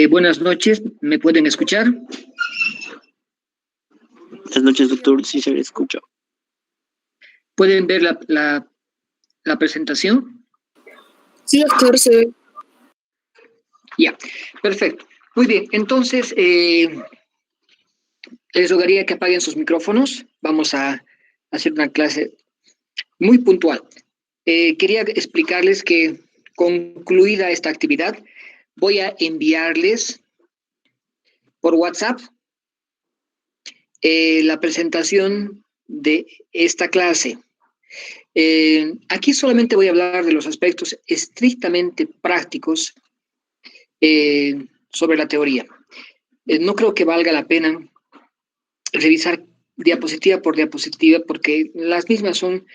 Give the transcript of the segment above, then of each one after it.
Buenas noches, ¿me pueden escuchar? Buenas noches, doctor. Sí se le escucha. ¿Pueden ver la presentación? Sí, doctor, se ve. Ya, perfecto. Muy bien, entonces les rogaría que apaguen sus micrófonos. Vamos a hacer una clase muy puntual. Quería explicarles que concluida esta actividad, voy a enviarles por WhatsApp la presentación de esta clase. Aquí solamente voy a hablar de los aspectos estrictamente prácticos sobre la teoría. No creo que valga la pena revisar diapositiva por diapositiva porque las mismas son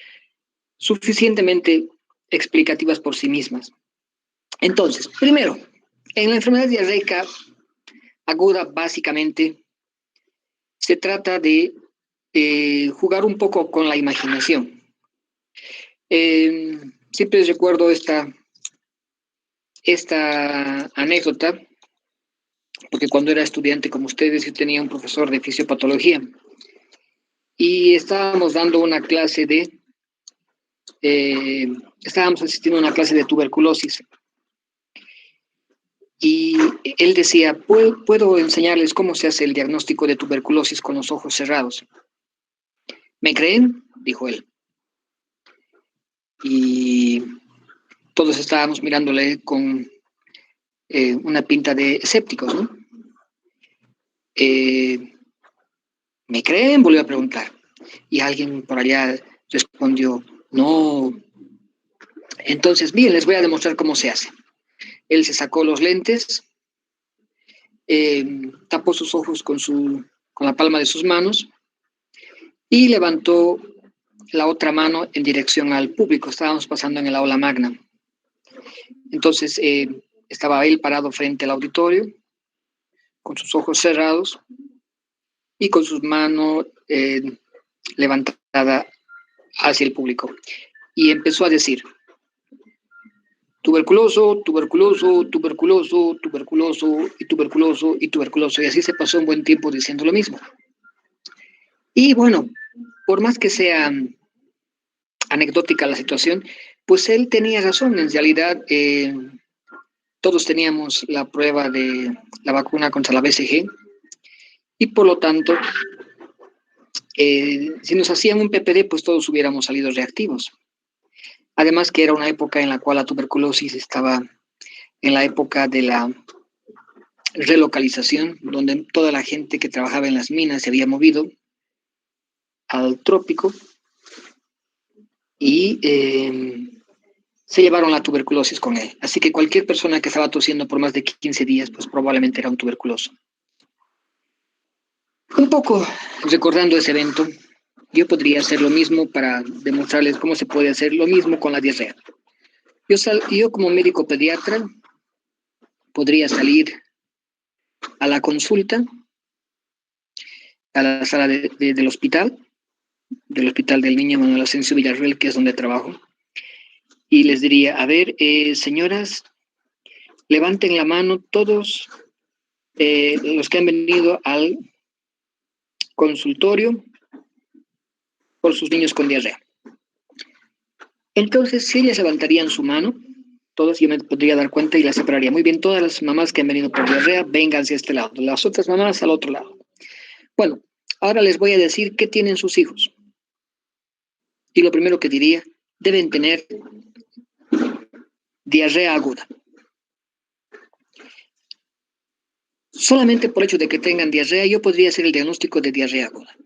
suficientemente explicativas por sí mismas. Entonces, primero, en la enfermedad diarreica aguda básicamente se trata de jugar un poco con la imaginación. Siempre recuerdo esta anécdota, porque cuando era estudiante como ustedes, yo tenía un profesor de fisiopatología y estábamos dando una clase estábamos asistiendo a una clase de tuberculosis y él decía, ¿puedo enseñarles cómo se hace el diagnóstico de tuberculosis con los ojos cerrados? ¿Me creen? Dijo él. Y todos estábamos mirándole con una pinta de escépticos, ¿no? ¿Me creen? Volvió a preguntar. Y alguien por allá respondió, no. Entonces, bien, les voy a demostrar cómo se hace. Él se sacó los lentes, tapó sus ojos con la palma de sus manos y levantó la otra mano en dirección al público. Estábamos pasando en el aula magna. Entonces, estaba él parado frente al auditorio, con sus ojos cerrados y con sus manos levantadas hacia el público. Y empezó a decir, tuberculoso, tuberculoso, tuberculoso, tuberculoso y tuberculoso y tuberculoso. Y así se pasó un buen tiempo diciendo lo mismo. Y bueno, por más que sea anecdótica la situación, pues él tenía razón. En realidad, todos teníamos la prueba de la vacuna contra la BCG y por lo tanto, si nos hacían un PPD, pues todos hubiéramos salido reactivos. Además que era una época en la cual la tuberculosis estaba en la época de la relocalización, donde toda la gente que trabajaba en las minas se había movido al trópico y se llevaron la tuberculosis con él. Así que cualquier persona que estaba tosiendo por más de 15 días, pues probablemente era un tuberculoso. Un poco recordando ese evento, yo podría hacer lo mismo para demostrarles cómo se puede hacer lo mismo con la diarrea. Yo como médico pediatra podría salir a la consulta, a la sala del hospital del Niño Manuel Asensio Villarreal, que es donde trabajo, y les diría, a ver, señoras, levanten la mano todos los que han venido al consultorio por sus niños con diarrea. Entonces, si ellas levantarían su mano, todas, yo me podría dar cuenta y las separaría. Muy bien, todas las mamás que han venido por diarrea, vénganse a este lado. Las otras mamás al otro lado. Bueno, ahora les voy a decir qué tienen sus hijos. Y lo primero que diría, deben tener diarrea aguda. Solamente por hecho de que tengan diarrea, yo podría hacer el diagnóstico de diarrea aguda.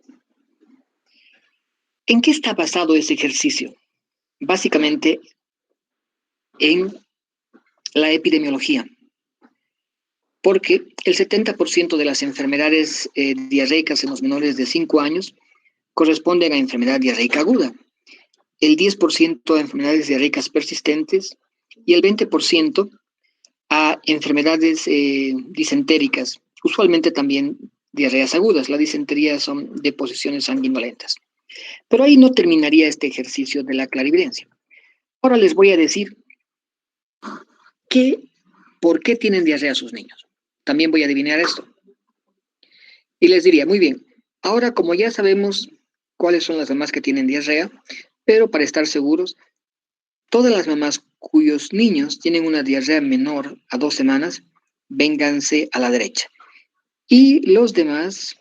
¿En qué está basado ese ejercicio? Básicamente en la epidemiología, porque el 70% de las enfermedades diarreicas en los menores de 5 años corresponden a enfermedad diarreica aguda, el 10% a enfermedades diarreicas persistentes y el 20% a enfermedades disentéricas, usualmente también diarreas agudas. La disentería son deposiciones sanguinolentas. Pero ahí no terminaría este ejercicio de la clarividencia. Ahora les voy a decir por qué tienen diarrea sus niños. También voy a adivinar esto. Y les diría, muy bien, ahora como ya sabemos cuáles son las mamás que tienen diarrea, pero para estar seguros, todas las mamás cuyos niños tienen una diarrea menor a 2 semanas, vénganse a la derecha. Y las demás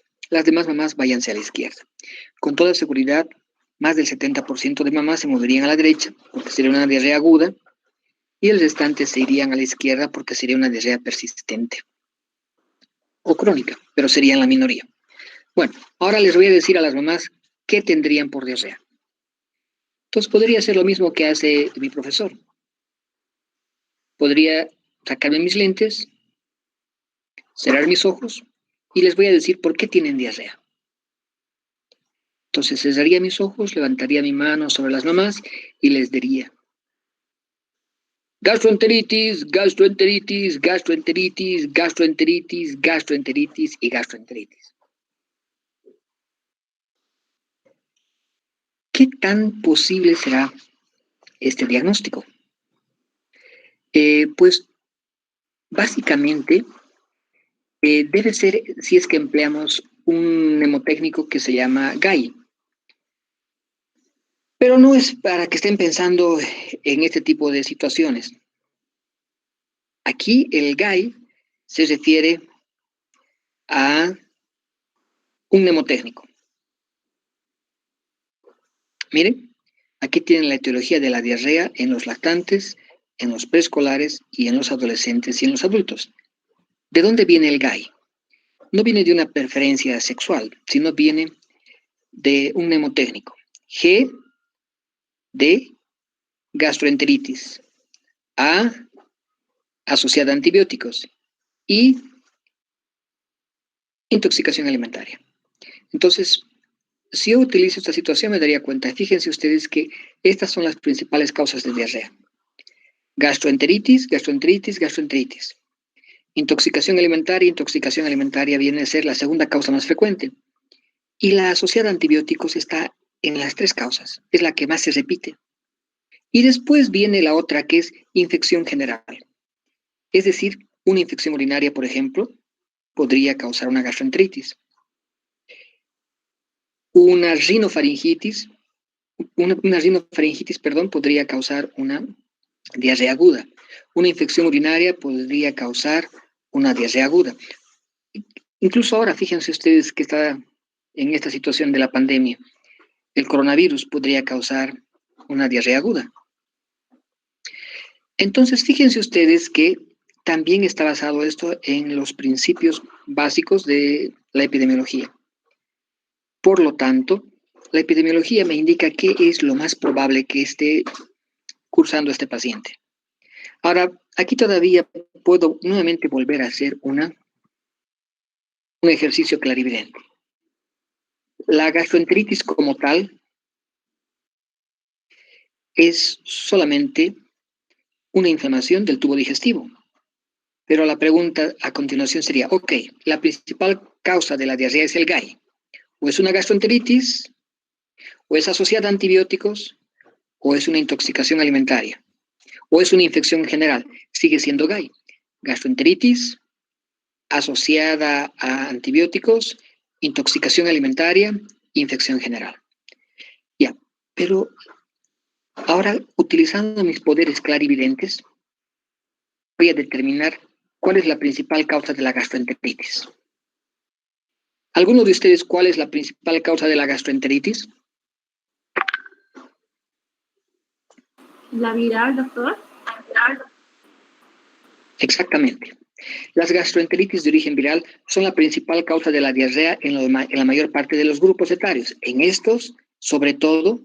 mamás váyanse a la izquierda. Con toda seguridad, más del 70% de mamás se moverían a la derecha porque sería una diarrea aguda y el restante se irían a la izquierda porque sería una diarrea persistente o crónica, pero serían la minoría. Bueno, ahora les voy a decir a las mamás qué tendrían por diarrea. Entonces podría ser lo mismo que hace mi profesor. Podría sacarme mis lentes, cerrar mis ojos y les voy a decir por qué tienen diarrea. Entonces cerraría mis ojos, levantaría mi mano sobre las mamás y les diría: gastroenteritis, gastroenteritis, gastroenteritis, gastroenteritis, gastroenteritis y gastroenteritis. ¿Qué tan posible será este diagnóstico? Pues básicamente debe ser si es que empleamos un mnemotécnico que se llama GAI. Pero no es para que estén pensando en este tipo de situaciones. Aquí el GAI se refiere a un mnemotécnico. Miren, aquí tienen la etiología de la diarrea en los lactantes, en los preescolares y en los adolescentes y en los adultos. ¿De dónde viene el GAI? No viene de una preferencia sexual, sino viene de un mnemotécnico. G de gastroenteritis, A asociada a antibióticos y intoxicación alimentaria. Entonces, si yo utilizo esta situación me daría cuenta, fíjense ustedes que estas son las principales causas de diarrea. Gastroenteritis, gastroenteritis, gastroenteritis. Intoxicación alimentaria viene a ser la segunda causa más frecuente. Y la asociada a antibióticos está en las 3 causas, es la que más se repite. Y después viene la otra que es infección general. Es decir, una infección urinaria, por ejemplo, podría causar una gastroenteritis. Una rinofaringitis, podría causar una diarrea aguda. Una infección urinaria podría causar una diarrea aguda. Incluso ahora, fíjense ustedes que está en esta situación de la pandemia, el coronavirus podría causar una diarrea aguda. Entonces, fíjense ustedes que también está basado esto en los principios básicos de la epidemiología. Por lo tanto, la epidemiología me indica qué es lo más probable que esté cursando este paciente. Ahora, aquí todavía puedo nuevamente volver a hacer un ejercicio clarividente. La gastroenteritis como tal es solamente una inflamación del tubo digestivo. Pero la pregunta a continuación sería, ok, la principal causa de la diarrea es el GAI. O es una gastroenteritis, o es asociada a antibióticos, o es una intoxicación alimentaria, o es una infección general. Sigue siendo GAI. Gastroenteritis asociada a antibióticos, intoxicación alimentaria, infección general. Ya, pero ahora utilizando mis poderes clarividentes, voy a determinar cuál es la principal causa de la gastroenteritis. ¿Alguno de ustedes cuál es la principal causa de la gastroenteritis? ¿La viral, doctor? Exactamente. Las gastroenteritis de origen viral son la principal causa de la diarrea en la mayor parte de los grupos etarios. En estos, sobre todo,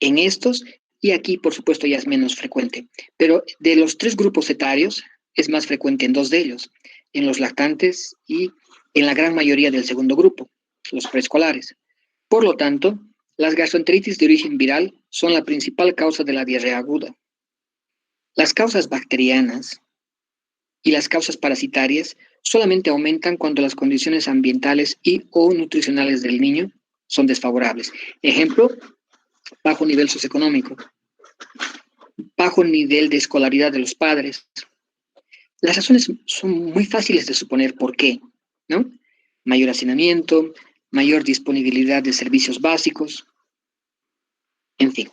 en estos, y aquí, por supuesto, ya es menos frecuente. Pero de los 3 grupos etarios, es más frecuente en 2 de ellos, en los lactantes y en la gran mayoría del segundo grupo, los preescolares. Por lo tanto, las gastroenteritis de origen viral son la principal causa de la diarrea aguda. Las causas bacterianas y las causas parasitarias solamente aumentan cuando las condiciones ambientales y o nutricionales del niño son desfavorables. Ejemplo, bajo nivel socioeconómico, bajo nivel de escolaridad de los padres, Las razones son muy fáciles de suponer por qué, ¿no? Mayor hacinamiento, mayor disponibilidad de servicios básicos, en fin.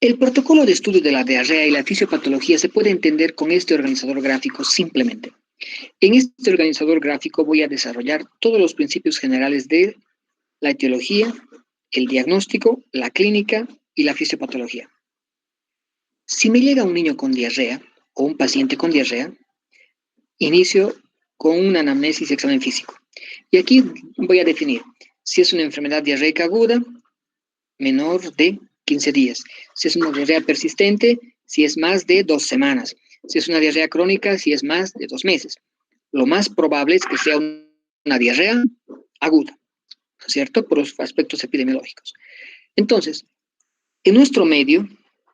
El protocolo de estudio de la diarrea y la fisiopatología se puede entender con este organizador gráfico simplemente. En este organizador gráfico voy a desarrollar todos los principios generales de la etiología, el diagnóstico, la clínica y la fisiopatología. Si me llega un niño con diarrea o un paciente con diarrea, inicio con una anamnesis y examen físico. Y aquí voy a definir si es una enfermedad diarreica aguda, menor de 15 días. Si es una diarrea persistente, si es más de 2 semanas. Si es una diarrea crónica, si es más de 2 meses. Lo más probable es que sea una diarrea aguda, ¿cierto? Por los aspectos epidemiológicos. Entonces, en nuestro medio,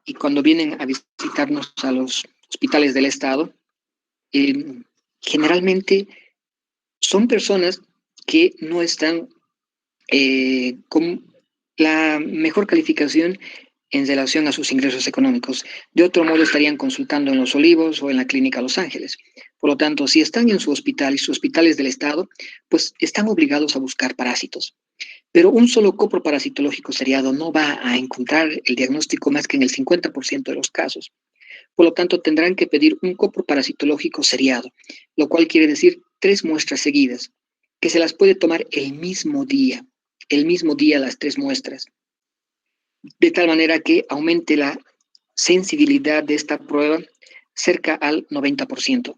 y cuando vienen a visitarnos a los hospitales del Estado, generalmente son personas que no están con la mejor calificación en relación a sus ingresos económicos. De otro modo, estarían consultando en Los Olivos o en la Clínica Los Ángeles. Por lo tanto, si están en su hospital y sus hospitales del Estado, pues están obligados a buscar parásitos. Pero un solo coproparasitológico seriado no va a encontrar el diagnóstico más que en el 50% de los casos. Por lo tanto, tendrán que pedir un coproparasitológico seriado, lo cual quiere decir 3 muestras seguidas, que se las puede tomar el mismo día las 3 muestras, de tal manera que aumente la sensibilidad de esta prueba cerca al 90%.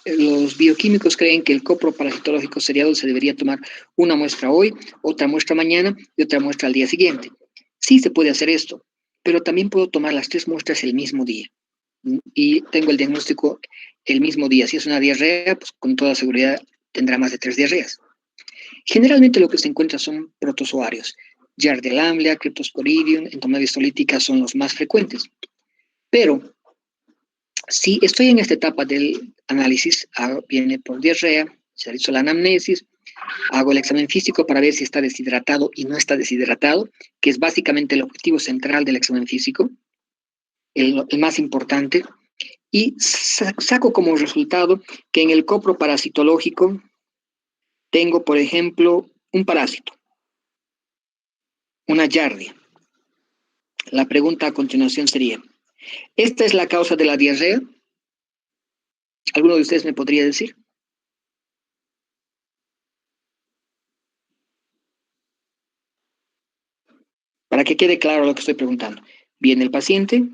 Los bioquímicos creen que el coproparasitológico seriado se debería tomar una muestra hoy, otra muestra mañana y otra muestra al día siguiente. Sí se puede hacer esto, pero también puedo tomar las 3 muestras el mismo día y tengo el diagnóstico el mismo día. Si es una diarrea, pues con toda seguridad tendrá más de 3 diarreas. Generalmente lo que se encuentra son protozoarios. Yardia lamblia, Cryptosporidium, entomoebis histolítica son los más frecuentes. Pero si estoy en esta etapa del análisis, viene por diarrea, se realizó la anamnesis, hago el examen físico para ver si está deshidratado y no está deshidratado, que es básicamente el objetivo central del examen físico, el más importante, y saco como resultado que en el coproparasitológico tengo, por ejemplo, un parásito, una Yardia. La pregunta a continuación sería, ¿esta es la causa de la diarrea? ¿Alguno de ustedes me podría decir? Para que quede claro lo que estoy preguntando. Viene el paciente,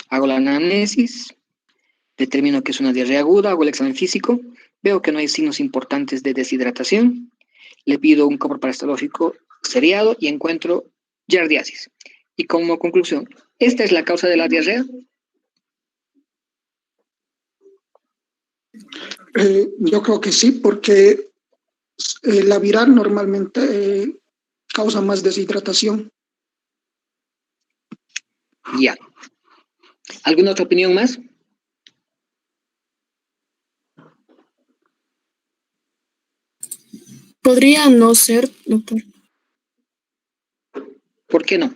hago la anamnesis, determino que es una diarrea aguda, hago el examen físico, veo que no hay signos importantes de deshidratación, le pido un coproparasitológico seriado y encuentro giardiasis. Y como conclusión, ¿esta es la causa de la diarrea? Yo creo que sí, porque la viral normalmente causa más deshidratación. Ya. ¿Alguna otra opinión más? Podría no ser, doctor. ¿Por qué no?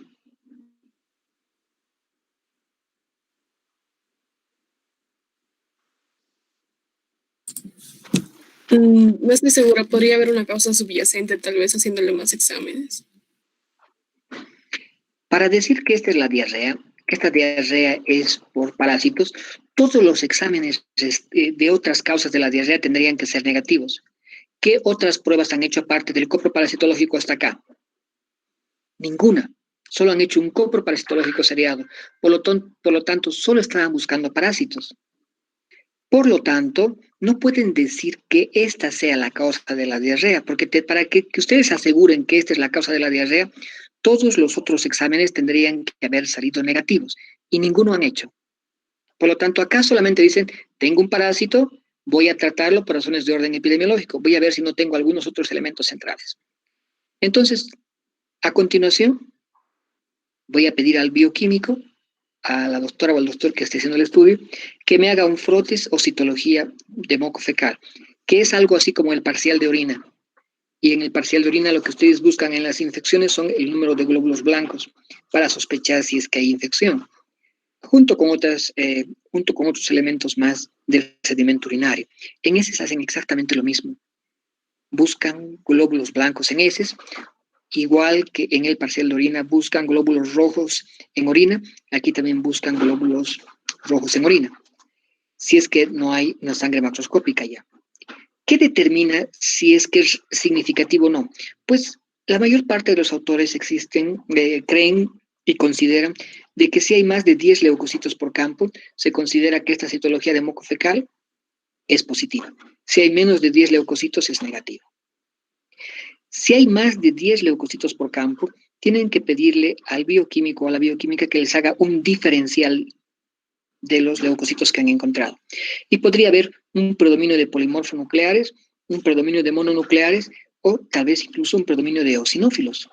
No estoy segura, podría haber una causa subyacente, tal vez haciéndole más exámenes. Para decir que esta es la diarrea, que esta diarrea es por parásitos, todos los exámenes de otras causas de la diarrea tendrían que ser negativos. ¿Qué otras pruebas han hecho aparte del coproparasitológico hasta acá? Ninguna. Solo han hecho un coproparasitológico seriado. Por lo tanto, solo estaban buscando parásitos. Por lo tanto, no pueden decir que esta sea la causa de la diarrea, porque para que ustedes aseguren que esta es la causa de la diarrea, todos los otros exámenes tendrían que haber salido negativos y ninguno han hecho. Por lo tanto, acá solamente dicen, tengo un parásito, voy a tratarlo por razones de orden epidemiológico, voy a ver si no tengo algunos otros elementos centrales. Entonces, a continuación, voy a pedir al bioquímico, a la doctora o al doctor que esté haciendo el estudio, que me haga un frotis o citología de moco fecal, que es algo así como el parcial de orina. Y en el parcial de orina lo que ustedes buscan en las infecciones son el número de glóbulos blancos para sospechar si es que hay infección. junto con otros elementos más del sedimento urinario. En heces hacen exactamente lo mismo. Buscan glóbulos blancos en heces, igual que en el parcial de orina buscan glóbulos rojos en orina, aquí también buscan glóbulos rojos en orina, si es que no hay una sangre macroscópica ya. ¿Qué determina si es que es significativo o no? Pues la mayor parte de los autores creen y consideran de que si hay más de 10 leucocitos por campo, se considera que esta citología de moco fecal es positiva. Si hay menos de 10 leucocitos, es negativa. Si hay más de 10 leucocitos por campo, tienen que pedirle al bioquímico o a la bioquímica que les haga un diferencial de los leucocitos que han encontrado. Y podría haber un predominio de polimorfonucleares, un predominio de mononucleares o tal vez incluso un predominio de eosinófilos.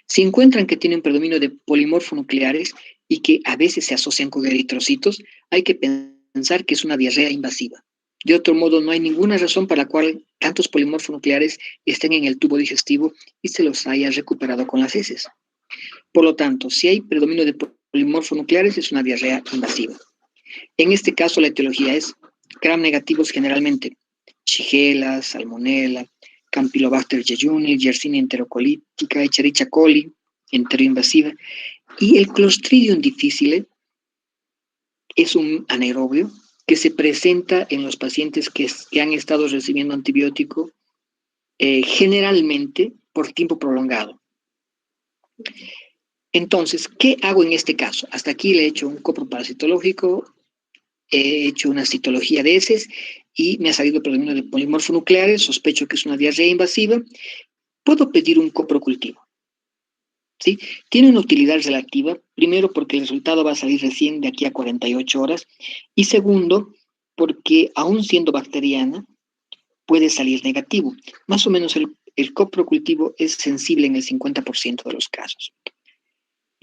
Si encuentran que tienen predominio de polimorfonucleares y que a veces se asocian con eritrocitos, hay que pensar que es una diarrea invasiva. De otro modo, no hay ninguna razón para la cual tantos polimorfonucleares estén en el tubo digestivo y se los haya recuperado con las heces. Por lo tanto, si hay predominio de polimorfonucleares, es una diarrea invasiva. En este caso, la etiología es gram negativos generalmente, Shigella, Salmonella, Campylobacter jejuni, Yersinia enterocolítica, Escherichia coli, enteroinvasiva, y el Clostridium difficile es un anaerobio que se presenta en los pacientes que han estado recibiendo antibiótico generalmente por tiempo prolongado. Entonces, ¿qué hago en este caso? Hasta aquí le he hecho un coproparasitológico, he hecho una citología de heces y me ha salido predominio de polimorfonucleares, sospecho que es una diarrea invasiva. Puedo pedir un coprocultivo. ¿Sí? Tiene una utilidad relativa, primero porque el resultado va a salir recién de aquí a 48 horas y segundo porque aún siendo bacteriana puede salir negativo. Más o menos el coprocultivo es sensible en el 50% de los casos.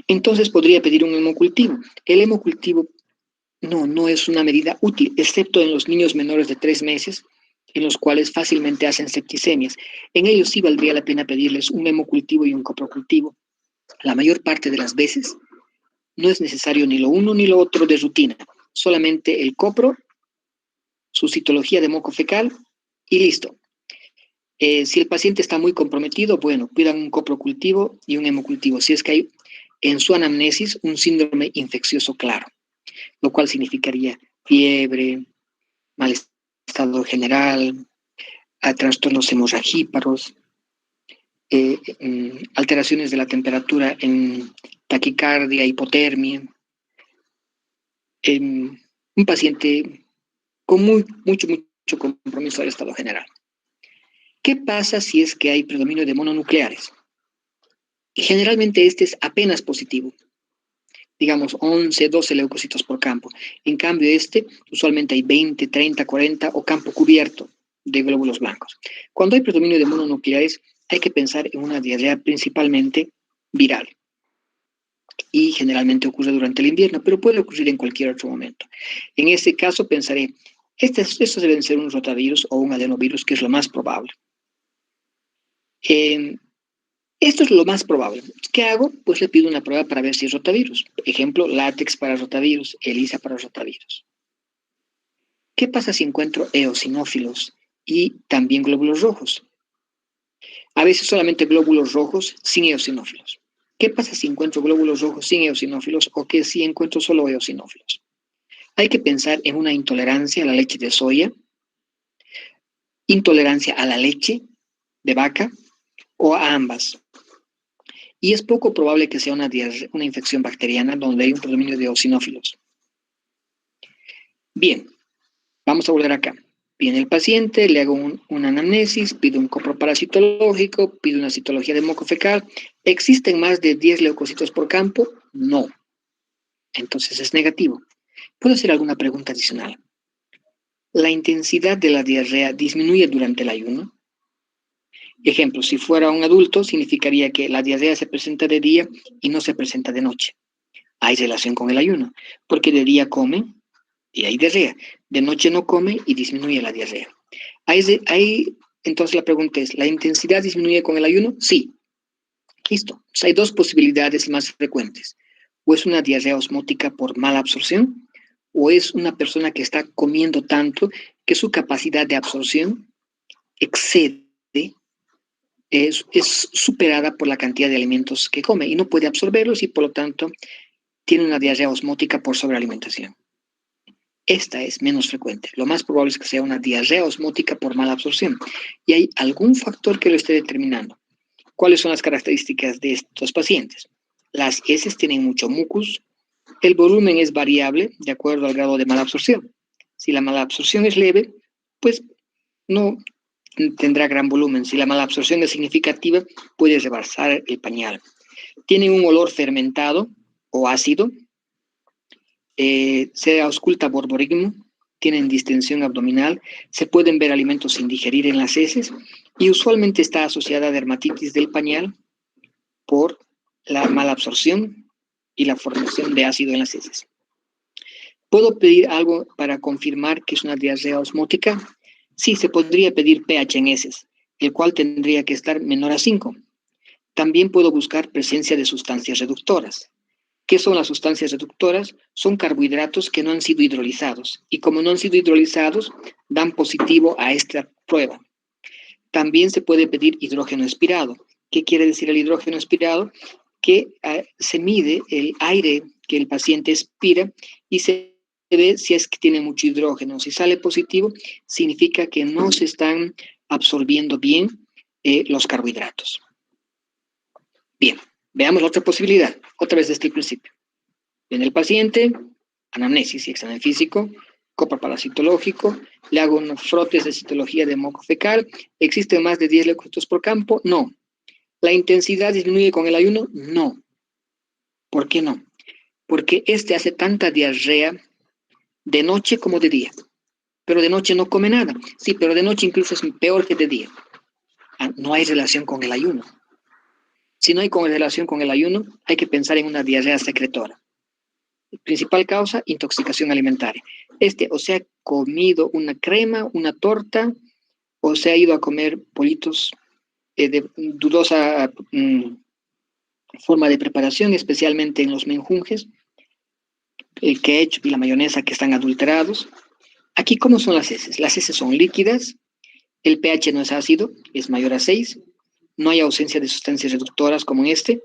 Entonces podría pedir un hemocultivo. El hemocultivo no es una medida útil, excepto en los niños menores de 3 meses, en los cuales fácilmente hacen septicemias. En ellos sí valdría la pena pedirles un hemocultivo y un coprocultivo. La mayor parte de las veces no es necesario ni lo uno ni lo otro de rutina, solamente el copro, su citología de moco fecal y listo. Si el paciente está muy comprometido, bueno, pidan un coprocultivo y un hemocultivo, si es que hay en su anamnesis un síndrome infeccioso claro, lo cual significaría fiebre, mal estado general, trastornos hemorragíparos, alteraciones de la temperatura en taquicardia, hipotermia, un paciente con mucho compromiso del estado general. ¿Qué pasa si es que hay predominio de mononucleares? Generalmente este es apenas positivo, digamos 11, 12 leucocitos por campo. En cambio usualmente hay 20, 30, 40 o campo cubierto de glóbulos blancos. Cuando hay predominio de mononucleares, hay que pensar en una diarrea principalmente viral. Y generalmente ocurre durante el invierno, pero puede ocurrir en cualquier otro momento. En ese caso pensaré, estos deben ser un rotavirus o un adenovirus, que es lo más probable. Esto es lo más probable. ¿Qué hago? Pues le pido una prueba para ver si es rotavirus. Ejemplo, látex para rotavirus, ELISA para rotavirus. ¿Qué pasa si encuentro eosinófilos y también glóbulos rojos? A veces solamente glóbulos rojos sin eosinófilos. ¿Qué pasa si encuentro glóbulos rojos sin eosinófilos o que si encuentro solo eosinófilos? Hay que pensar en una intolerancia a la leche de soya, intolerancia a la leche de vaca o a ambas. Y es poco probable que sea una infección bacteriana donde hay un predominio de eosinófilos. Bien, vamos a volver acá. Viene el paciente, le hago una anamnesis, pido un coproparasitológico, pido una citología de moco fecal. ¿Existen más de 10 leucocitos por campo? No. Entonces es negativo. ¿Puedo hacer alguna pregunta adicional? ¿La intensidad de la diarrea disminuye durante el ayuno? Ejemplo, si fuera un adulto, significaría que la diarrea se presenta de día y no se presenta de noche. Hay relación con el ayuno, porque de día come y hay diarrea. De noche no come y disminuye la diarrea. Entonces la pregunta es, ¿la intensidad disminuye con el ayuno? Sí. Listo. Hay dos posibilidades más frecuentes. o es una diarrea osmótica por mala absorción, o es una persona que está comiendo tanto que su capacidad de absorción excede, es superada por la cantidad de alimentos que come y no puede absorberlos y por lo tanto tiene una diarrea osmótica por sobrealimentación. Esta es menos frecuente. Lo más probable es que sea una diarrea osmótica por mala absorción y hay algún factor que lo esté determinando. ¿Cuáles son las características de estos pacientes? Las heces tienen mucho mucus, el volumen es variable de acuerdo al grado de mala absorción. Si la mala absorción es leve, pues no tendrá gran volumen. Si la mala absorción es significativa, puede rebasar el pañal. Tienen un olor fermentado o ácido, se ausculta borborismo, tienen distensión abdominal, se pueden ver alimentos sin digerir en las heces y usualmente está asociada a dermatitis del pañal por la mala absorción y la formación de ácido en las heces. ¿Puedo pedir algo para confirmar que es una diarrea osmótica? Sí, se podría pedir pH en heces, el cual tendría que estar menor a 5. También puedo buscar presencia de sustancias reductoras. ¿Qué son las sustancias reductoras? Son carbohidratos que no han sido hidrolizados y como no han sido hidrolizados, dan positivo a esta prueba. También se puede pedir hidrógeno expirado. ¿Qué quiere decir el hidrógeno expirado? Que se mide el aire que el paciente expira y se ve si es que tiene mucho hidrógeno. Si sale positivo, significa que no se están absorbiendo bien los carbohidratos. Bien, veamos la otra posibilidad, otra vez desde el principio. Viene el paciente, anamnesis y examen físico, copa parasitológico, le hago unos frotes de citología de moco fecal, ¿existen más de 10 leucocitos por campo? No. ¿La intensidad disminuye con el ayuno? No. ¿Por qué no? Porque este hace tanta diarrea de noche como de día. Pero de noche no come nada. Sí, pero de noche incluso es peor que de día. No hay relación con el ayuno. Si no hay relación con el ayuno, hay que pensar en una diarrea secretora. Principal causa, intoxicación alimentaria. O se ha comido una crema, una torta, o se ha ido a comer pollitos de dudosa forma de preparación, especialmente en los menjunjes, el ketchup y la mayonesa que están adulterados. Aquí, ¿cómo son las heces? Las heces son líquidas, el pH no es ácido, es mayor a 6, no hay ausencia de sustancias reductoras como en este,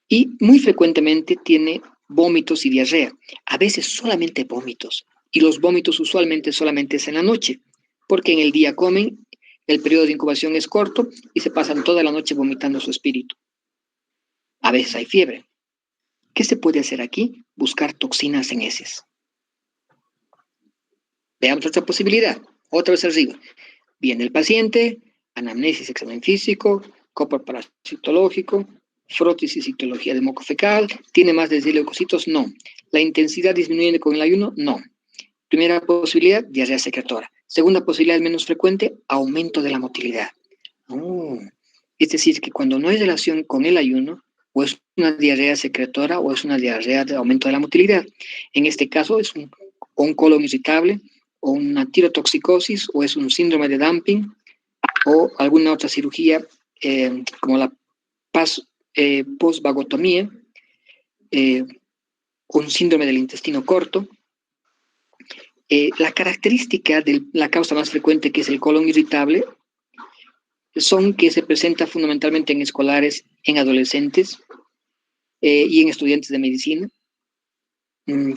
y muy frecuentemente tiene vómitos y diarrea, a veces solamente vómitos, y los vómitos usualmente solamente es en la noche, porque en el día comen, el periodo de incubación es corto y se pasan toda la noche vomitando su espíritu. A veces hay fiebre. ¿Qué se puede hacer aquí? Buscar toxinas en heces. Veamos otra posibilidad, otra vez arriba. Viene el paciente, anamnesis, examen físico, copa parasitológico, frotis y citología de moco fecal. ¿Tiene más de 10 leucocitos? No. ¿La intensidad disminuye con el ayuno? No. Primera posibilidad, diarrea secretora. Segunda posibilidad menos frecuente, aumento de la motilidad. Es decir, que cuando no hay relación con el ayuno, o es una diarrea secretora o es una diarrea de aumento de la motilidad. En este caso es un colon irritable, o una tirotoxicosis, o es un síndrome de dumping, o alguna otra cirugía como la postvagotomía, un síndrome del intestino corto. La característica de la causa más frecuente, que es el colon irritable, son que se presenta fundamentalmente en escolares, en adolescentes y en estudiantes de medicina.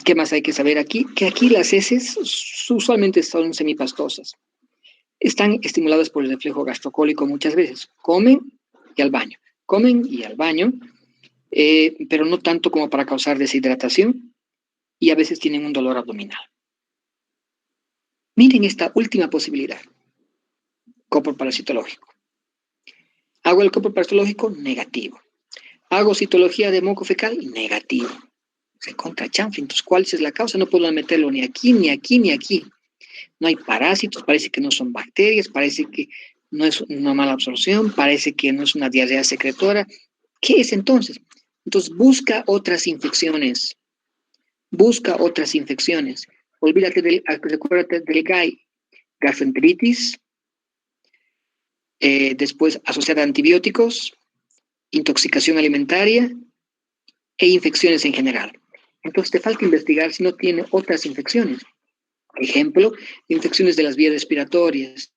¿Qué más hay que saber aquí? Que aquí las heces usualmente son semipastosas. Están estimuladas por el reflejo gastrocólico muchas veces. Comen y al baño. Comen y al baño, pero no tanto como para causar deshidratación y a veces tienen un dolor abdominal. Miren esta última posibilidad. Copro parasitológico. ¿Hago el copro parasitológico? Negativo. ¿Hago citología de moco fecal? Negativo. Recontra chanfle. Entonces, ¿cuál es la causa? No puedo meterlo ni aquí, ni aquí, ni aquí. No hay parásitos, parece que no son bacterias, parece que no es una mala absorción, parece que no es una diarrea secretora. ¿Qué es entonces? Entonces, busca otras infecciones. Busca otras infecciones. Recuérdate del GAI, gastroenteritis, después asociada a antibióticos, intoxicación alimentaria e infecciones en general. Entonces te falta investigar si no tiene otras infecciones. Ejemplo, infecciones de las vías respiratorias,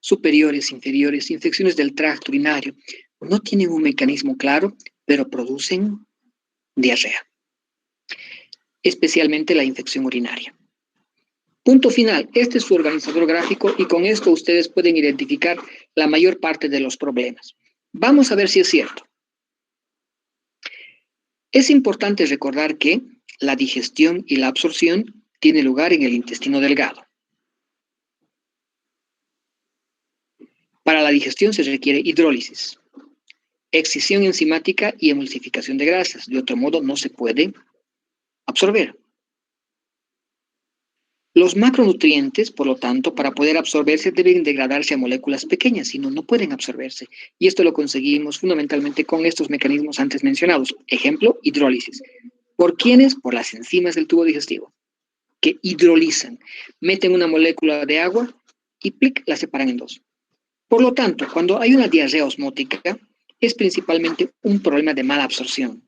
superiores, inferiores, infecciones del tracto urinario. No tienen un mecanismo claro, pero producen diarrea, especialmente la infección urinaria. Punto final. Este es su organizador gráfico y con esto ustedes pueden identificar la mayor parte de los problemas. Vamos a ver si es cierto. Es importante recordar que la digestión y la absorción tienen lugar en el intestino delgado. Para la digestión se requiere hidrólisis, excisión enzimática y emulsificación de grasas. De otro modo, no se puede absorber. Los macronutrientes, por lo tanto, para poder absorberse deben degradarse a moléculas pequeñas, si no, no pueden absorberse. Y esto lo conseguimos fundamentalmente con estos mecanismos antes mencionados. Ejemplo, hidrólisis. ¿Por quiénes? Por las enzimas del tubo digestivo, que hidrolizan, meten una molécula de agua y plic, la separan en dos. Por lo tanto, cuando hay una diarrea osmótica, es principalmente un problema de mala absorción,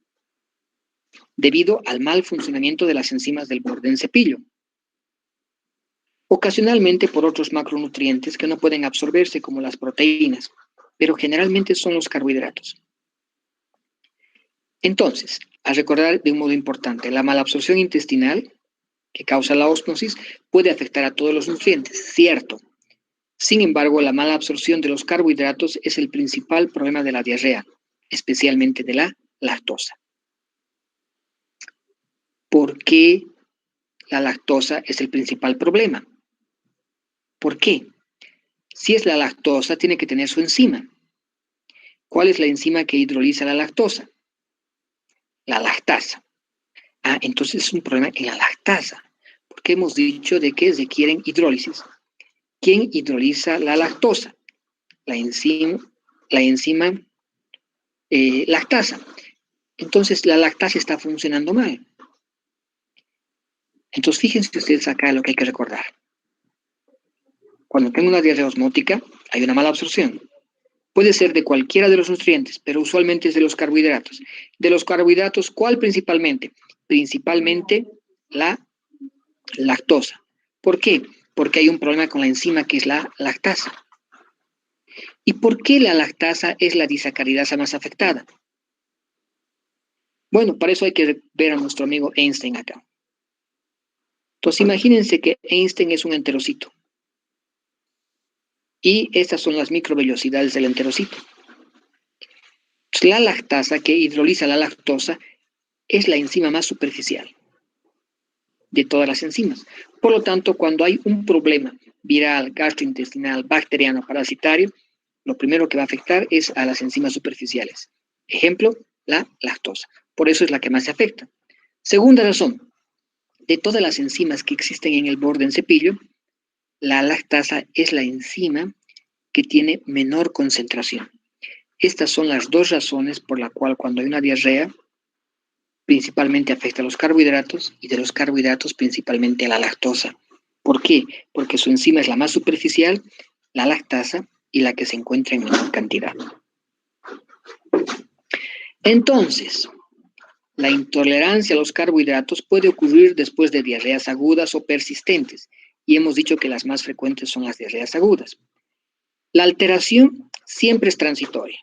debido al mal funcionamiento de las enzimas del borde en cepillo. Ocasionalmente por otros macronutrientes que no pueden absorberse, como las proteínas, pero generalmente son los carbohidratos. Entonces, a recordar de un modo importante, la malabsorción intestinal, que causa la ósmosis, puede afectar a todos los nutrientes, cierto. Sin embargo, la mala absorción de los carbohidratos es el principal problema de la diarrea, especialmente de la lactosa. ¿Por qué la lactosa es el principal problema? ¿Por qué? Si es la lactosa, tiene que tener su enzima. ¿Cuál es la enzima que hidroliza la lactosa? La lactasa. Entonces es un problema en la lactasa, porque hemos dicho de que requieren hidrólisis. ¿Quién hidroliza la lactosa? La enzima lactasa. Entonces la lactasa está funcionando mal. Entonces fíjense ustedes acá lo que hay que recordar. Cuando tengo una diarrea osmótica, hay una mala absorción. Puede ser de cualquiera de los nutrientes, pero usualmente es de los carbohidratos. De los carbohidratos, ¿cuál principalmente? Principalmente la lactosa. ¿Por qué? Porque hay un problema con la enzima que es la lactasa. ¿Y por qué la lactasa es la disacaridasa más afectada? Bueno, para eso hay que ver a nuestro amigo Einstein acá. Entonces, imagínense que Einstein es un enterocito. Y estas son las microvellosidades del enterocito. La lactasa, que hidroliza la lactosa, es la enzima más superficial de todas las enzimas. Por lo tanto, cuando hay un problema viral, gastrointestinal, bacteriano, parasitario, lo primero que va a afectar es a las enzimas superficiales. Ejemplo, la lactosa. Por eso es la que más se afecta. Segunda razón, de todas las enzimas que existen en el borde en cepillo, la lactasa es la enzima que tiene menor concentración. Estas son las dos razones por la cual cuando hay una diarrea, principalmente afecta a los carbohidratos y de los carbohidratos principalmente a la lactosa. ¿Por qué? Porque su enzima es la más superficial, la lactasa, y la que se encuentra en menor cantidad. Entonces, la intolerancia a los carbohidratos puede ocurrir después de diarreas agudas o persistentes, y hemos dicho que las más frecuentes son las diarreas agudas. La alteración siempre es transitoria.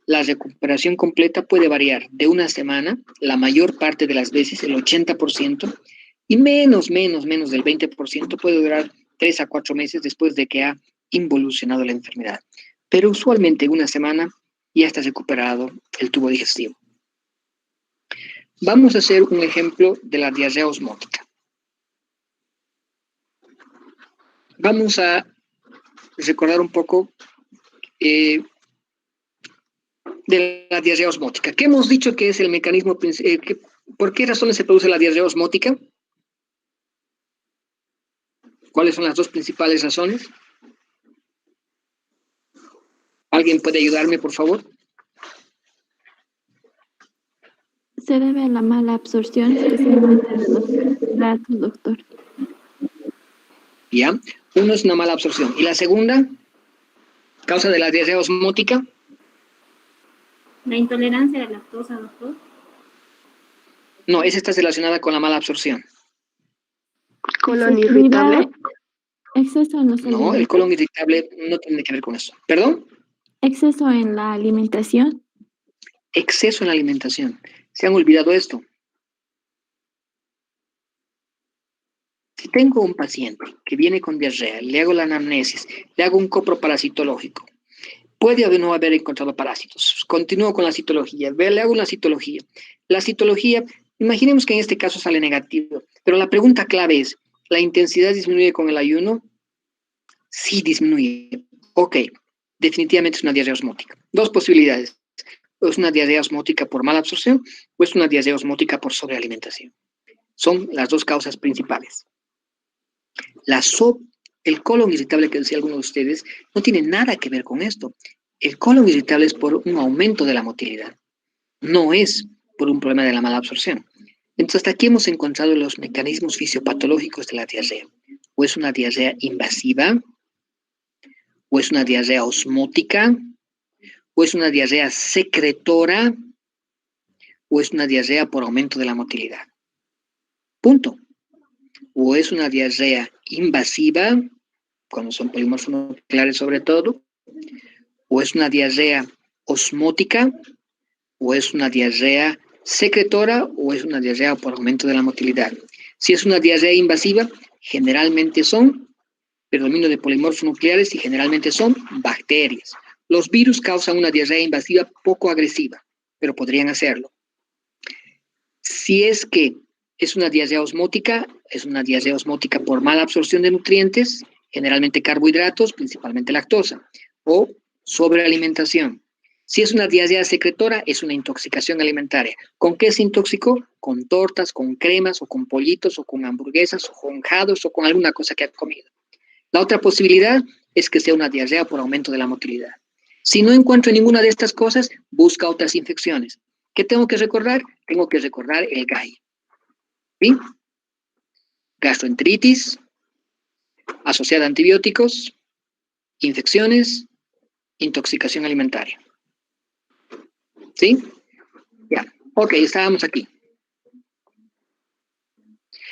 La recuperación completa puede variar de una semana, la mayor parte de las veces el 80%, y menos del 20% puede durar 3 a 4 meses después de que ha involucionado la enfermedad. Pero usualmente en una semana ya está recuperado el tubo digestivo. Vamos a hacer un ejemplo de la diarrea osmótica. Vamos a recordar un poco de la diarrea osmótica. ¿Qué hemos dicho que es el mecanismo principal? ¿Por qué razones se produce la diarrea osmótica? ¿Cuáles son las dos principales razones? ¿Alguien puede ayudarme, por favor? Se debe a la mala absorción, especialmente de los carbohidratos, doctor. Ya, uno es una mala absorción. ¿Y la segunda causa de la diarrea osmótica? La intolerancia a la lactosa, doctor. No, esa está relacionada con la mala absorción. Colon irritable. Exceso en los No, el alimentos. colon irritable no tiene que ver con eso. ¿Perdón? Exceso en la alimentación. Exceso en la alimentación. ¿Se han olvidado esto? Si tengo un paciente que viene con diarrea, le hago la anamnesis, le hago un coproparasitológico, puede haber no haber encontrado parásitos. Continúo con la citología, le hago una citología. La citología, imaginemos que en este caso sale negativo, pero la pregunta clave es, ¿la intensidad disminuye con el ayuno? Sí disminuye. Ok, definitivamente es una diarrea osmótica. Dos posibilidades. O es una diarrea osmótica por mala absorción o es una diarrea osmótica por sobrealimentación. Son las dos causas principales. El colon irritable que decía alguno de ustedes no tiene nada que ver con esto. El colon irritable es por un aumento de la motilidad, no es por un problema de la mala absorción. Entonces, hasta aquí hemos encontrado los mecanismos fisiopatológicos de la diarrea. O es una diarrea invasiva, o es una diarrea osmótica, o es una diarrea secretora, o es una diarrea por aumento de la motilidad. Punto. O es una diarrea invasiva, cuando son polimorfonucleares sobre todo, o es una diarrea osmótica, o es una diarrea secretora, o es una diarrea por aumento de la motilidad. Si es una diarrea invasiva, generalmente son predominio de polimorfonucleares y generalmente son bacterias. Los virus causan una diarrea invasiva poco agresiva, pero podrían hacerlo. Si es que es una diarrea osmótica por mala absorción de nutrientes, generalmente carbohidratos, principalmente lactosa, o sobrealimentación. Si es una diarrea secretora, es una intoxicación alimentaria. ¿Con qué se intoxicó? Con tortas, con cremas, o con pollitos, o con hamburguesas, o con jados, o con alguna cosa que ha comido. La otra posibilidad es que sea una diarrea por aumento de la motilidad. Si no encuentro ninguna de estas cosas, busca otras infecciones. ¿Qué tengo que recordar? Tengo que recordar el GAI. ¿Sí? Gastroenteritis, asociada a antibióticos, infecciones, intoxicación alimentaria. ¿Sí? Ya. Ok, estábamos aquí.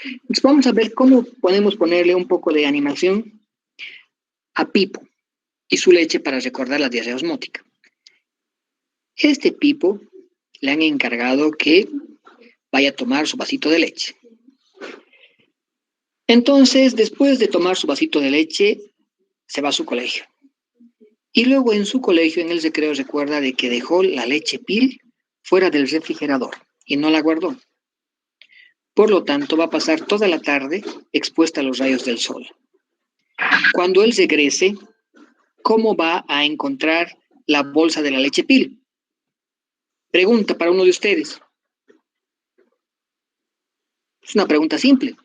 Entonces vamos a ver cómo podemos ponerle un poco de animación a Pipo y su leche para recordar la diarrea osmótica. Este Pipo le han encargado que vaya a tomar su vasito de leche. Entonces, después de tomar su vasito de leche, se va a su colegio. Y luego en su colegio, en el recreo, recuerda de que dejó la leche Pil fuera del refrigerador y no la guardó. Por lo tanto, va a pasar toda la tarde expuesta a los rayos del sol. Cuando él regrese, ¿cómo va a encontrar la bolsa de la leche Pil? Pregunta para uno de ustedes. Es una pregunta simple.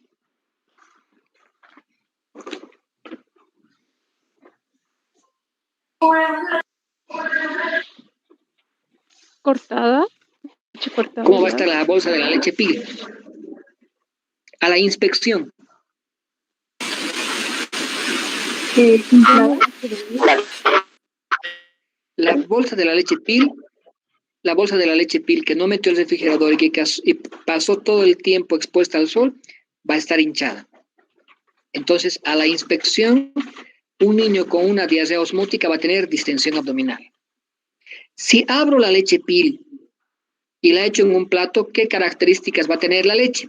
Cortada. Leche cortada. ¿Cómo va a estar la bolsa de la leche Pil? A la inspección. La bolsa de la leche Pil que no metió el refrigerador y que pasó todo el tiempo expuesta al sol, va a estar hinchada. Entonces, a la inspección, un niño con una diarrea osmótica va a tener distensión abdominal. Si abro la leche Pil y la echo en un plato, ¿qué características va a tener la leche?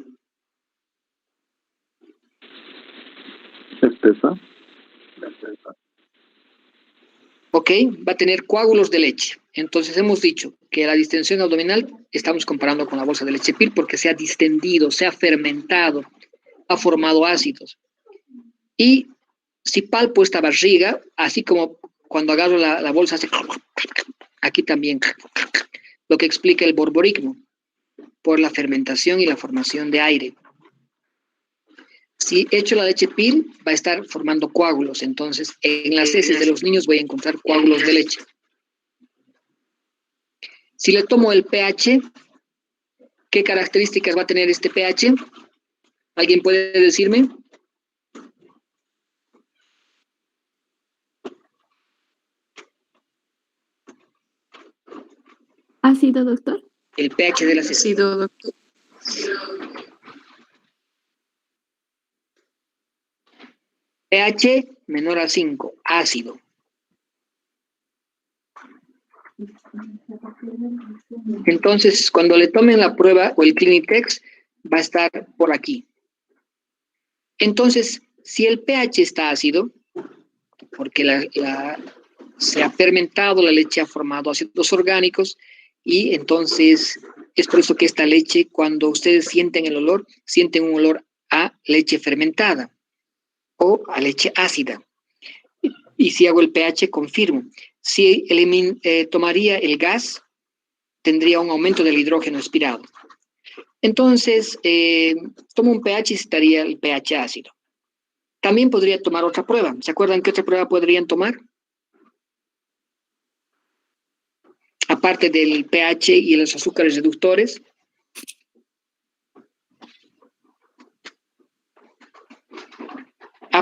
Espesa. Ok, va a tener coágulos de leche. Entonces hemos dicho que la distensión abdominal estamos comparando con la bolsa de leche Pil porque se ha distendido, se ha fermentado, ha formado ácidos. Y si palpo esta barriga, así como cuando agarro la bolsa, hace aquí también, lo que explica el borborismo, por la fermentación y la formación de aire. Si echo la leche Pil, va a estar formando coágulos. Entonces, en las heces de los niños voy a encontrar coágulos de leche. Si le tomo el pH, ¿qué características va a tener este pH? ¿Alguien puede decirme? ¿Ácido, doctor? El pH de las heces. Ácido, doctor. pH menor a 5, ácido. Entonces, cuando le tomen la prueba o el Clinitex, va a estar por aquí. Entonces, si el pH está ácido, porque se ha fermentado, la leche ha formado ácidos orgánicos, y entonces es por eso que esta leche, cuando ustedes sienten el olor, sienten un olor a leche fermentada o a leche ácida. Y si hago el pH, confirmo. Si tomaría el gas, tendría un aumento del hidrógeno expirado. Entonces, tomo un pH y estaría el pH ácido. También podría tomar otra prueba. ¿Se acuerdan qué otra prueba podrían tomar? Aparte del pH y los azúcares reductores.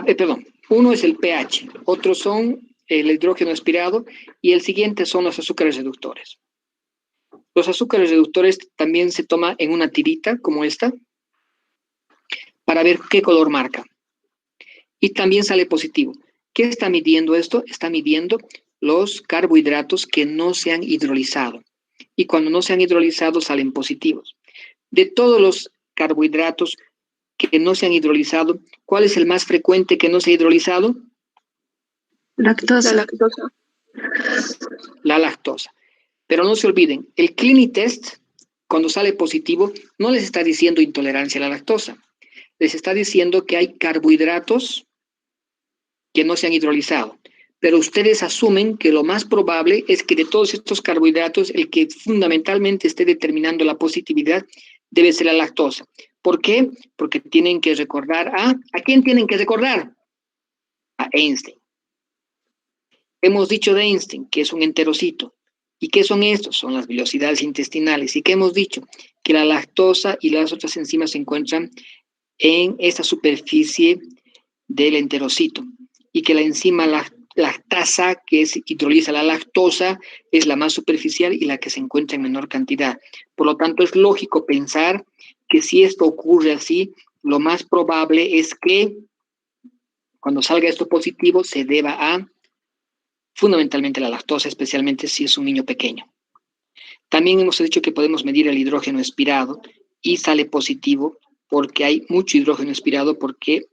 Perdón. Uno es el pH, otros son el hidrógeno expirado y el siguiente son los azúcares reductores. Los azúcares reductores también se toma en una tirita como esta para ver qué color marca. Y también sale positivo. ¿Qué está midiendo esto? Está midiendo los carbohidratos que no se han hidrolizado. Y cuando no se han hidrolizado salen positivos. De todos los carbohidratos que no se han hidrolizado, ¿cuál es el más frecuente que no se ha hidrolizado? Lactosa. La lactosa. Pero no se olviden, el Clinitest, cuando sale positivo, no les está diciendo intolerancia a la lactosa. Les está diciendo que hay carbohidratos que no se han hidrolizado. Pero ustedes asumen que lo más probable es que de todos estos carbohidratos, el que fundamentalmente esté determinando la positividad debe ser la lactosa. ¿Por qué? Porque tienen que recordar ¿a quién tienen que recordar? A Einstein. Hemos dicho de Einstein que es un enterocito. ¿Y qué son estos? Son las velocidades intestinales. ¿Y qué hemos dicho? Que la lactosa y las otras enzimas se encuentran en esta superficie del enterocito. Y que la enzima lactasa, que hidroliza la lactosa, es la más superficial y la que se encuentra en menor cantidad. Por lo tanto, es lógico pensar que si esto ocurre así, lo más probable es que cuando salga esto positivo se deba a fundamentalmente la lactosa, especialmente si es un niño pequeño. También hemos dicho que podemos medir el hidrógeno expirado y sale positivo porque hay mucho hidrógeno expirado porque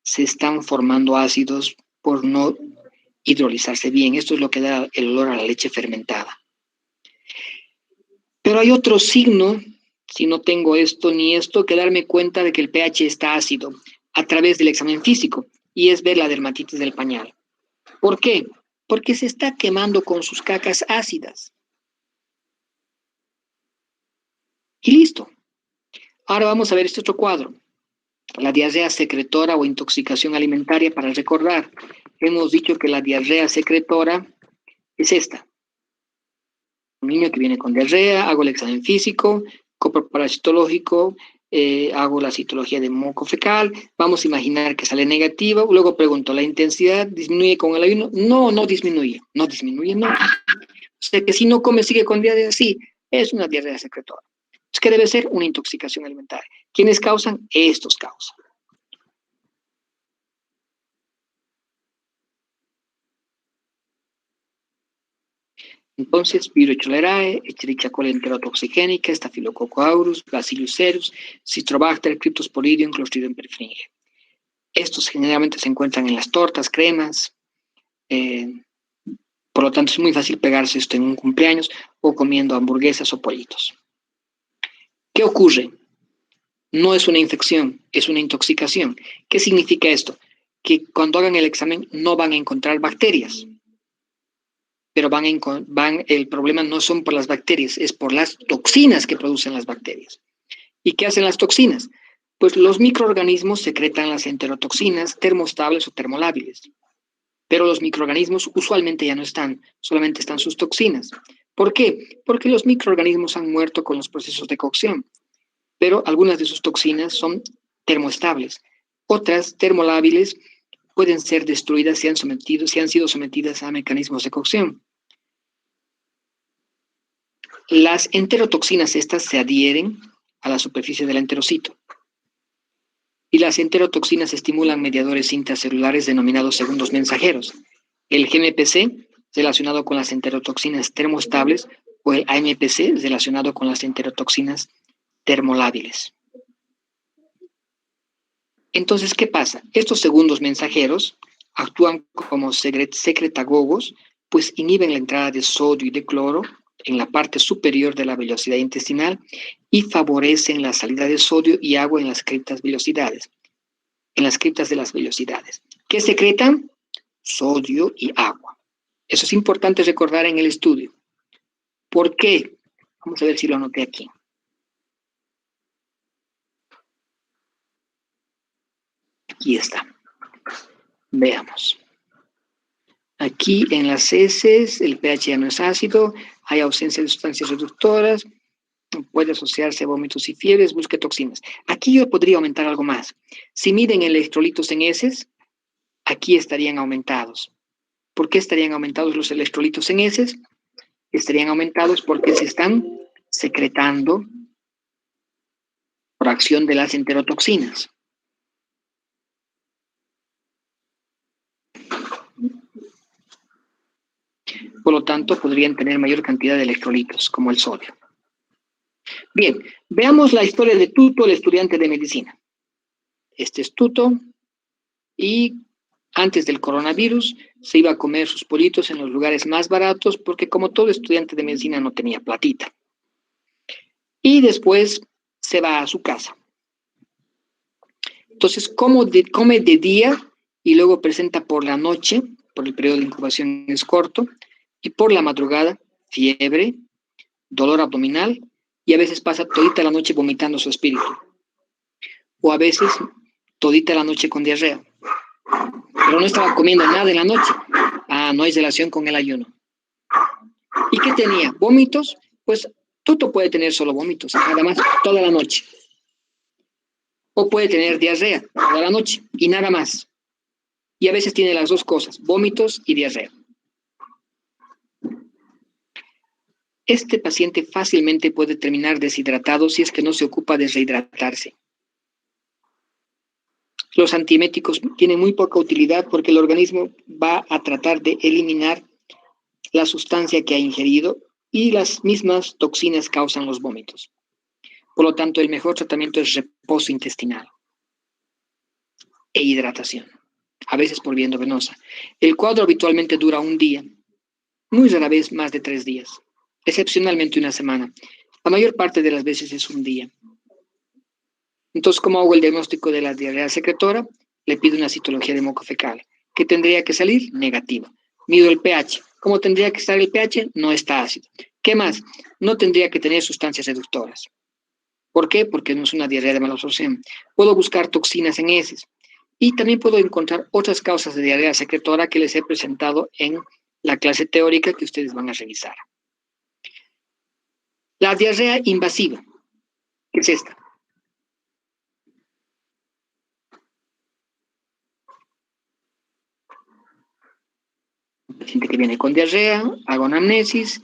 se están formando ácidos por no hidrolizarse bien. Esto es lo que da el olor a la leche fermentada. Pero hay otro signo, si no tengo esto ni esto, que darme cuenta de que el pH está ácido a través del examen físico, y es ver la dermatitis del pañal. ¿Por qué? Porque se está quemando con sus cacas ácidas. Y listo. Ahora vamos a ver este otro cuadro. La diarrea secretora o intoxicación alimentaria. Para recordar, hemos dicho que la diarrea secretora es esta. Un niño que viene con diarrea, hago el examen físico, coproparasitológico, hago la citología de moco fecal, vamos a imaginar que sale negativa, luego pregunto, ¿la intensidad disminuye con el ayuno? No, no disminuye, no. O sea que si no come sigue con diarrea, sí, es una diarrea secretora. Es que debe ser una intoxicación alimentaria. ¿Quiénes causan? Estos causan. Entonces, Virus cholerae, Escherichia coli enterotoxigénica, Staphylococcus aureus, Bacillus cereus, Citrobacter, Cryptosporidium, Clostridium perfringens. Estos generalmente se encuentran en las tortas, cremas, por lo tanto es muy fácil pegarse esto en un cumpleaños o comiendo hamburguesas o pollitos. ¿Qué ocurre? No es una infección, es una intoxicación. ¿Qué significa esto? Que cuando hagan el examen no van a encontrar bacterias. Pero el problema no son por las bacterias, es por las toxinas que producen las bacterias. ¿Y qué hacen las toxinas? Pues los microorganismos secretan las enterotoxinas termoestables o termolábiles. Pero los microorganismos usualmente ya no están, solamente están sus toxinas. ¿Por qué? Porque los microorganismos han muerto con los procesos de cocción. Pero algunas de sus toxinas son termoestables. Otras, termolábiles, pueden ser destruidas si han sido sometidas a mecanismos de cocción. Las enterotoxinas estas se adhieren a la superficie del enterocito. Y las enterotoxinas estimulan mediadores intracelulares denominados segundos mensajeros. El GMPC, relacionado con las enterotoxinas termoestables, o el AMPC, relacionado con las enterotoxinas termolábiles. Entonces, ¿qué pasa? Estos segundos mensajeros actúan como secretagogos, pues inhiben la entrada de sodio y de cloro en la parte superior de la velocidad intestinal y favorecen la salida de sodio y agua en las criptas velocidades, en las criptas de las velocidades. ¿Qué secretan? Sodio y agua. Eso es importante recordar en el estudio. ¿Por qué? Vamos a ver si lo anoté aquí. Aquí está. Veamos. Aquí en las heces el pH ya no es ácido, hay ausencia de sustancias reductoras, puede asociarse a vómitos y fiebres, busque toxinas. Aquí yo podría aumentar algo más. Si miden electrolitos en heces, aquí estarían aumentados. ¿Por qué estarían aumentados los electrolitos en heces? Estarían aumentados porque se están secretando por acción de las enterotoxinas. Por lo tanto, podrían tener mayor cantidad de electrolitos, como el sodio. Bien, veamos la historia de Tuto, el estudiante de medicina. Este es Tuto, y antes del coronavirus se iba a comer sus pollitos en los lugares más baratos, porque como todo estudiante de medicina no tenía platita. Y después se va a su casa. Entonces, come de día y luego presenta por la noche, por el periodo de incubación es corto, y por la madrugada, fiebre, dolor abdominal, y a veces pasa todita la noche vomitando su espíritu. O a veces todita la noche con diarrea. Pero no estaba comiendo nada en la noche. Ah, no hay relación con el ayuno. ¿Y qué tenía? ¿Vómitos? Pues Tuto puede tener solo vómitos, nada más, toda la noche. O puede tener diarrea toda la noche y nada más. Y a veces tiene las dos cosas, vómitos y diarrea. Este paciente fácilmente puede terminar deshidratado si es que no se ocupa de rehidratarse. Los antieméticos tienen muy poca utilidad porque el organismo va a tratar de eliminar la sustancia que ha ingerido y las mismas toxinas causan los vómitos. Por lo tanto, el mejor tratamiento es reposo intestinal e hidratación, a veces por vía endovenosa. El cuadro habitualmente dura un día, muy rara vez más de 3 días, excepcionalmente una semana. La mayor parte de las veces es un día. Entonces, ¿cómo hago el diagnóstico de la diarrea secretora? Le pido una citología de moco fecal. ¿Qué tendría que salir? Negativa. Mido el pH. ¿Cómo tendría que estar el pH? No está ácido. ¿Qué más? No tendría que tener sustancias reductoras. ¿Por qué? Porque no es una diarrea de malabsorción. Puedo buscar toxinas en heces. Y también puedo encontrar otras causas de diarrea secretora que les he presentado en la clase teórica que ustedes van a revisar. La diarrea invasiva, ¿qué es esta? Un paciente que viene con diarrea, hago anamnesis,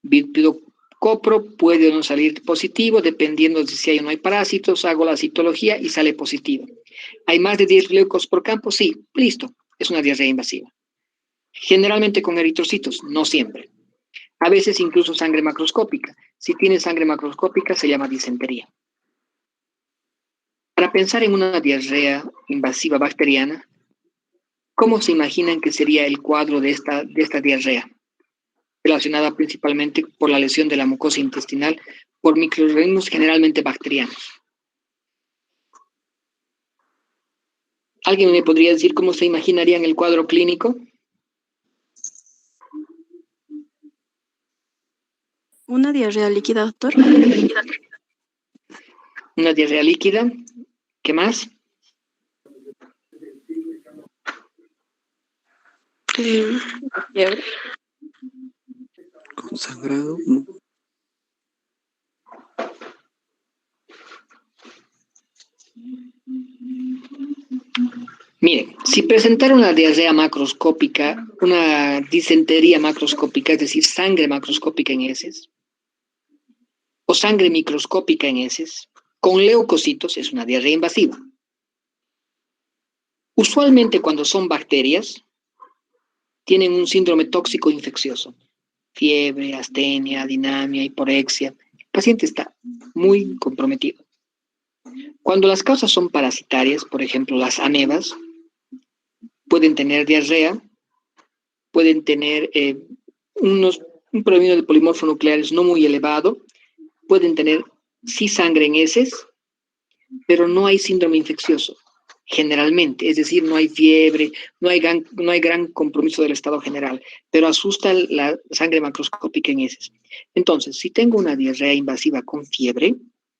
pido copro, puede o no salir positivo, dependiendo de si hay o no hay parásitos, hago la citología y sale positivo. ¿Hay más de 10 leucos por campo? Sí, listo, es una diarrea invasiva. Generalmente con eritrocitos, no siempre. A veces incluso sangre macroscópica. Si tiene sangre macroscópica se llama disentería. Para pensar en una diarrea invasiva bacteriana, ¿cómo se imaginan que sería el cuadro de esta diarrea? Relacionada principalmente por la lesión de la mucosa intestinal por microorganismos generalmente bacterianos. ¿Alguien me podría decir cómo se imaginarían el cuadro clínico? Una diarrea líquida, doctor. Una diarrea líquida. ¿Qué más? Fiebre. Con sangrado. Miren, si presentaron una diarrea macroscópica, una disentería macroscópica, es decir, sangre macroscópica en heces, o sangre microscópica en heces, con leucocitos, es una diarrea invasiva. Usualmente cuando son bacterias, tienen un síndrome tóxico infeccioso, fiebre, astenia, dinamia, hiporexia. El paciente está muy comprometido. Cuando las causas son parasitarias, por ejemplo, las amebas, pueden tener diarrea, pueden tener un predominio de polimorfo nucleares no muy elevado, pueden tener sí sangre en heces, pero no hay síndrome infeccioso, generalmente, es decir, no hay fiebre, no hay gran compromiso del estado general, pero asusta la sangre macroscópica en heces. Entonces, si tengo una diarrea invasiva con fiebre,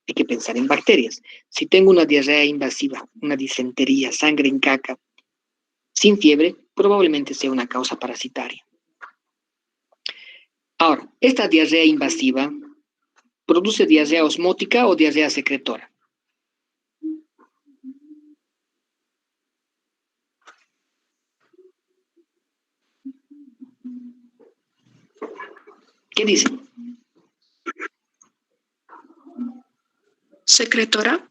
hay que pensar en bacterias. Si tengo una diarrea invasiva, una disentería, sangre en caca, sin fiebre, probablemente sea una causa parasitaria. Ahora, esta diarrea invasiva produce diarrea osmótica o diarrea secretora. ¿Qué dicen? Secretora.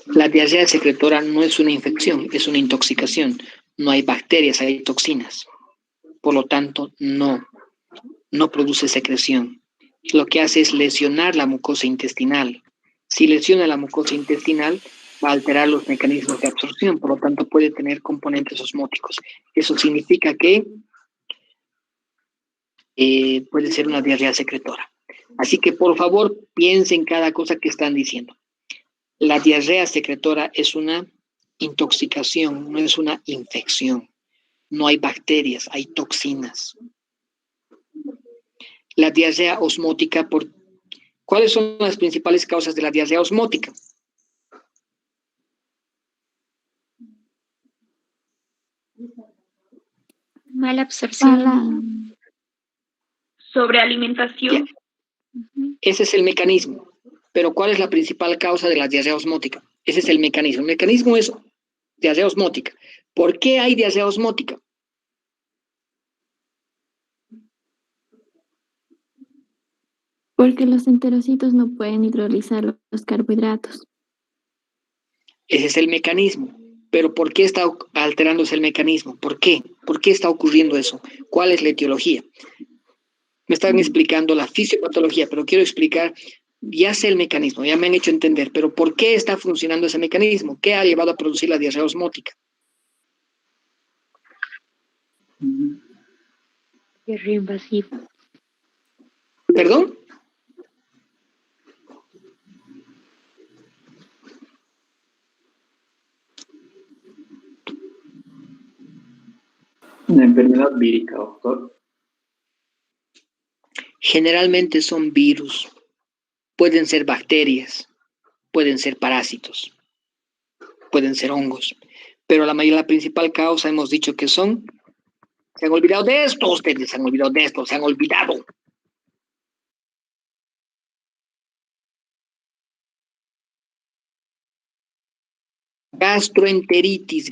La diarrea secretora no es una infección, es una intoxicación. No hay bacterias, hay toxinas. Por lo tanto, no produce secreción. Lo que hace es lesionar la mucosa intestinal. Si lesiona la mucosa intestinal, va a alterar los mecanismos de absorción, por lo tanto puede tener componentes osmóticos. Eso significa que puede ser una diarrea secretora. Así que por favor piensen cada cosa que están diciendo. La diarrea secretora es una intoxicación, no es una infección. No hay bacterias, hay toxinas. La diarrea osmótica, ¿cuáles son las principales causas de la diarrea osmótica? Mala absorción. Mala. Sobrealimentación. Ese es el mecanismo. Pero ¿cuál es la principal causa de la diarrea osmótica? Ese es el mecanismo. El mecanismo es diarrea osmótica. ¿Por qué hay diarrea osmótica? Porque los enterocitos no pueden hidrolizar los carbohidratos. Ese es el mecanismo. Pero ¿por qué está alterándose el mecanismo? ¿Por qué? ¿Por qué está ocurriendo eso? ¿Cuál es la etiología? Me están explicando la fisiopatología, pero quiero explicar, ya sé el mecanismo, ya me han hecho entender, pero ¿por qué está funcionando ese mecanismo? ¿Qué ha llevado a producir la diarrea osmótica? Diarrea invasiva. ¿Perdón? Una enfermedad vírica, doctor. Generalmente son virus, pueden ser bacterias, pueden ser parásitos, pueden ser hongos, pero la principal causa hemos dicho que son, se han olvidado de esto, ustedes se han olvidado de esto, se han olvidado. Gastroenteritis.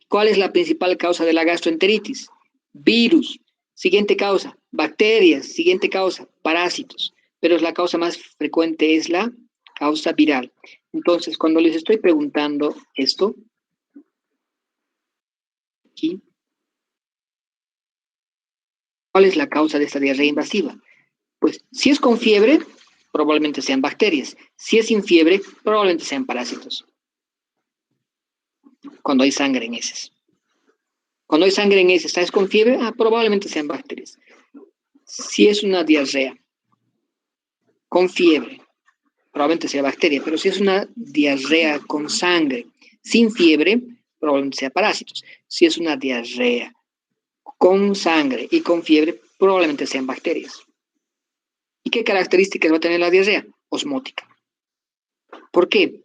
¿Cuál es la principal causa de la gastroenteritis? Virus. Siguiente causa, bacterias. Siguiente causa, parásitos. Pero la causa más frecuente es la causa viral. Entonces, cuando les estoy preguntando esto, aquí, ¿cuál es la causa de esta diarrea invasiva? Pues si es con fiebre, probablemente sean bacterias. Si es sin fiebre, probablemente sean parásitos. Cuando hay sangre en heces. Cuando hay sangre en heces, ¿estás con fiebre? Probablemente sean bacterias. Si es una diarrea con fiebre, probablemente sea bacteria, pero si es una diarrea con sangre, sin fiebre, probablemente sea parásitos. Si es una diarrea con sangre y con fiebre, probablemente sean bacterias. ¿Y qué características va a tener la diarrea? Osmótica. ¿Por qué?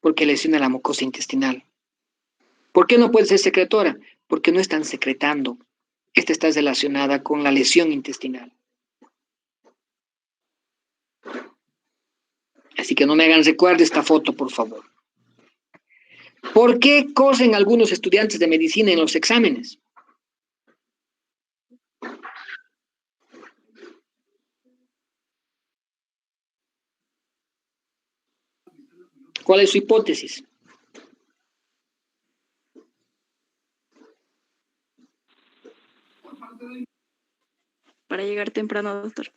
Porque lesiona la mucosa intestinal. ¿Por qué no puede ser secretora? Porque no están secretando. Esta está relacionada con la lesión intestinal. Así que no me hagan recuerdo esta foto, por favor. ¿Por qué cosen algunos estudiantes de medicina en los exámenes? ¿Cuál es su hipótesis? Para llegar temprano, doctor.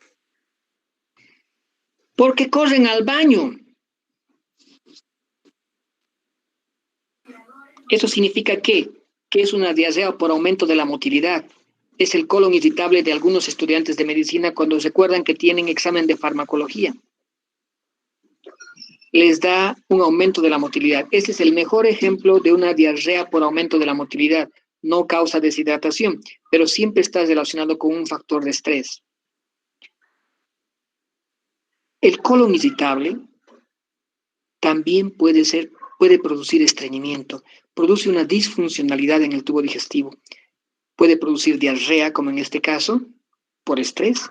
Porque corren al baño. Eso significa que es una diarrea por aumento de la motilidad. Es el colon irritable de algunos estudiantes de medicina cuando recuerdan que tienen examen de farmacología. Les da un aumento de la motilidad. Ese es el mejor ejemplo de una diarrea por aumento de la motilidad. No causa deshidratación, pero siempre está relacionado con un factor de estrés. El colon irritable también puede producir estreñimiento, produce una disfuncionalidad en el tubo digestivo, puede producir diarrea, como en este caso, por estrés,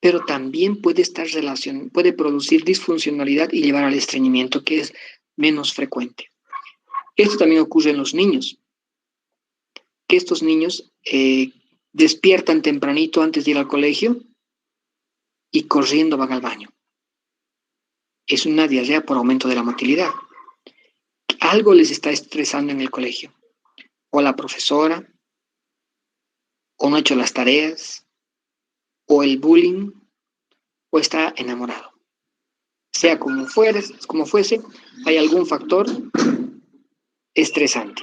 pero también puede producir disfuncionalidad y llevar al estreñimiento, que es menos frecuente. Esto también ocurre en los niños, que estos niños despiertan tempranito antes de ir al colegio y corriendo van al baño. Es una diarrea por aumento de la motilidad. Algo les está estresando en el colegio. O la profesora, o no ha hecho las tareas, o el bullying, o está enamorado. Sea como fuese, hay algún factor estresante.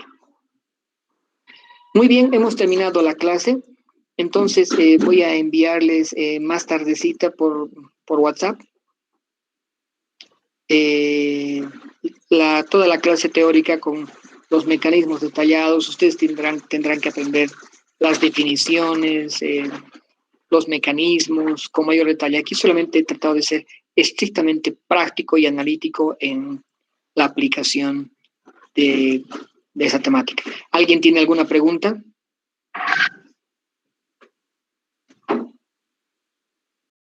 Muy bien, hemos terminado la clase. Entonces voy a enviarles más tardecita por WhatsApp toda la clase teórica con los mecanismos detallados. Ustedes tendrán que aprender las definiciones, los mecanismos con mayor detalle. Aquí solamente he tratado de ser estrictamente práctico y analítico en la aplicación de esa temática. ¿Alguien tiene alguna pregunta?